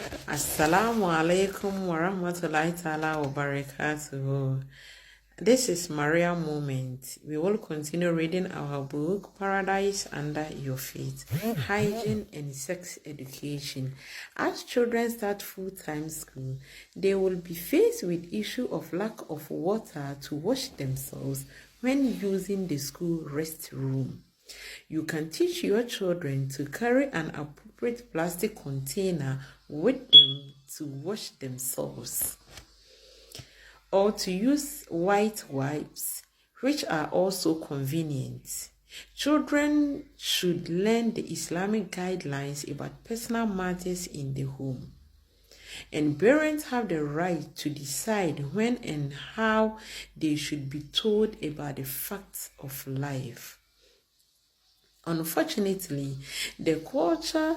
Assalamu alaikum wa rahmatullahi ta'ala wa barakatuhu. This is Maria Moment. We will continue reading our book, Paradise Under Your Feet, Hygiene and Sex Education. As children start full-time school, they will be faced with issue of lack of water to wash themselves when using the school restroom. You can teach your children to carry an appropriate plastic container with them to wash themselves, or to use white wipes, which are also convenient. Children should learn the Islamic guidelines about personal matters in the home. And parents have the right to decide when and how they should be told about the facts of life. Unfortunately, the culture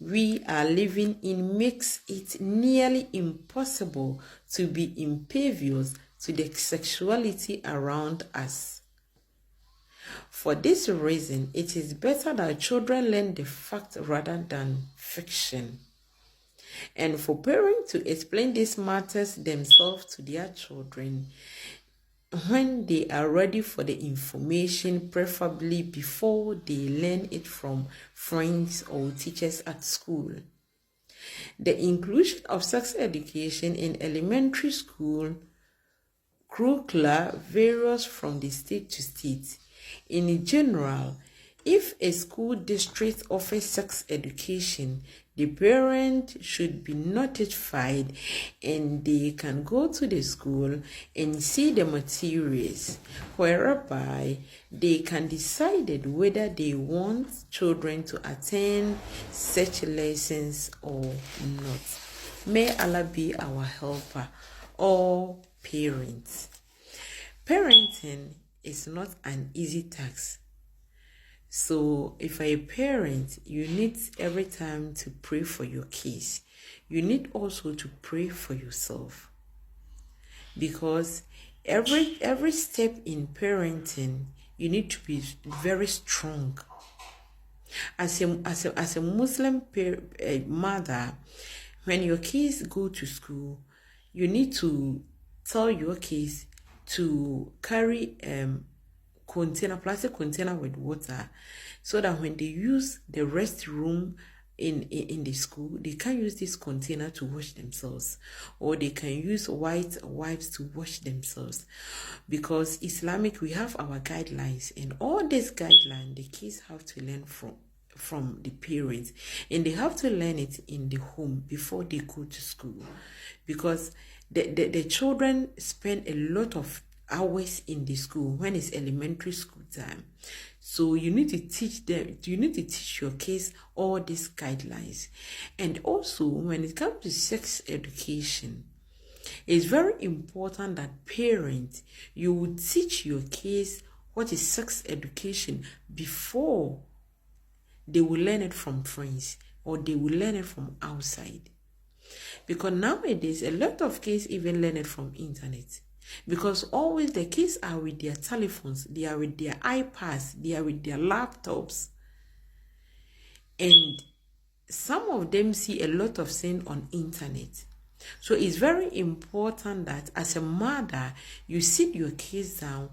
we are living in makes it nearly impossible to be impervious to the sexuality around us. For this reason, it is better that children learn the fact rather than fiction. And for parents to explain these matters themselves to their children when they are ready for the information, preferably before they learn it from friends or teachers at school. The inclusion of sex education in elementary school curricula varies from the state to state. In general, if a school district offers sex education, the parent should be notified and they can go to the school and see the materials, whereby they can decide whether they want children to attend such lessons or not. May Allah be our helper, all parents. Parenting is not an easy task. So if you're a parent, you need every time to pray for your kids. You need also to pray for yourself. Because every step in parenting, you need to be very strong. As a Muslim mother, when your kids go to school, you need to tell your kids to carry plastic container with water, so that when they use the restroom in the school, they can use this container to wash themselves, or they can use white wipes to wash themselves. Because Islamic, we have our guidelines, and all these guidelines the kids have to learn from the parents, and they have to learn it in the home before they go to school. Because the children spend a lot of hours in the school when it's elementary school time. So you need to teach your kids all these guidelines. And also, when it comes to sex education, it's very important that parents, you will teach your kids what is sex education before they will learn it from friends or they will learn it from outside. Because nowadays, a lot of kids even learn it from internet. Because always the kids are with their telephones, they are with their iPads, they are with their laptops. And some of them see a lot of things on internet. So it's very important that as a mother, you sit your kids down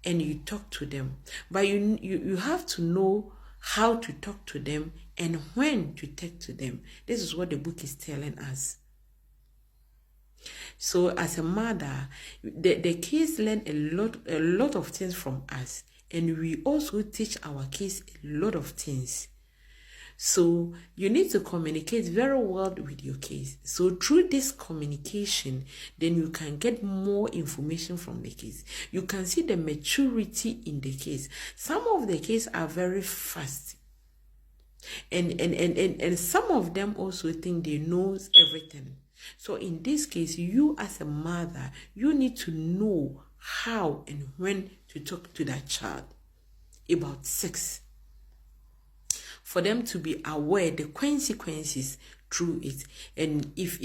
and you talk to them. But you have to know how to talk to them and when to talk to them. This is what the book is telling us. So as a mother, the kids learn a lot of things from us, and we also teach our kids a lot of things. So you need to communicate very well with your kids. So through this communication, then you can get more information from the kids. You can see the maturity in the kids. Some of the kids are very fast. And some of them also think they know everything. So in this case, you as a mother, you need to know how and when to talk to that child about sex, for them to be aware the consequences through it. And if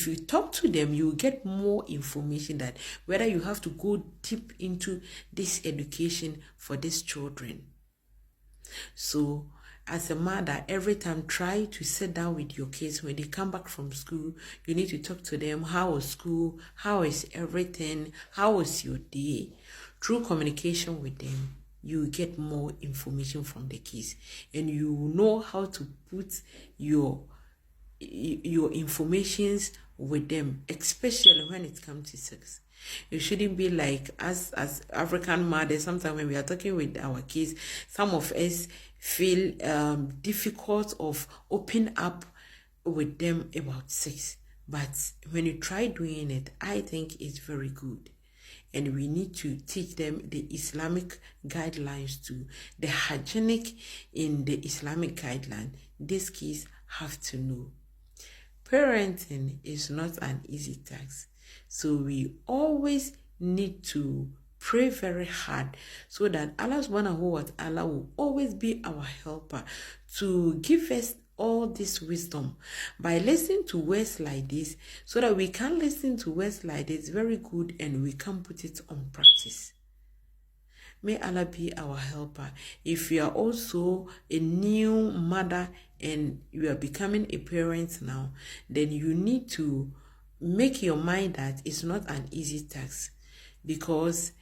you talk to them, you will get more information that whether you have to go deep into this education for these children. So as a mother, every time try to sit down with your kids. When they come back from school, you need to talk to them. How was school? How is everything? How was your day? Through communication with them, you get more information from the kids, and you know how to put your informations with them, especially when it comes to sex. It shouldn't be like as African mothers. Sometimes when we are talking with our kids, some of us feel difficult of open up with them about sex. But when you try doing it, I think it's very good. And we need to teach them the Islamic guidelines too. The hygienic in the Islamic guideline, these kids have to know. Parenting is not an easy task. So we always need to pray very hard so that Allah subhanahu wa ta'ala will always be our helper to give us all this wisdom by listening to words like this, so that we can listen to words like this very good and we can put it on practice. May Allah be our helper. If you are also a new mother and you are becoming a parent now, then you need to make your mind that it's not an easy task, because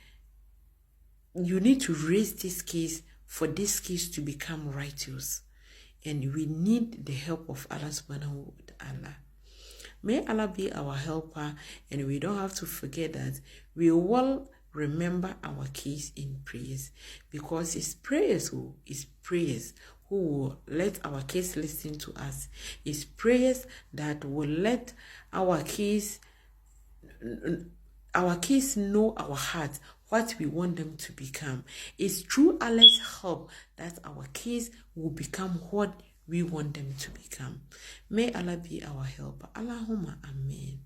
you need to raise this kids for these kids to become righteous. And we need the help of Allah subhanahu wa ta'ala. May Allah be our helper, and we don't have to forget that we will remember our kids in prayers, because it's prayers who will let our kids listen to us. It's prayers that will let our kids know our heart, what we want them to become. It's through Allah's help that our kids will become what we want them to become. May Allah be our helper. Allahumma Amen.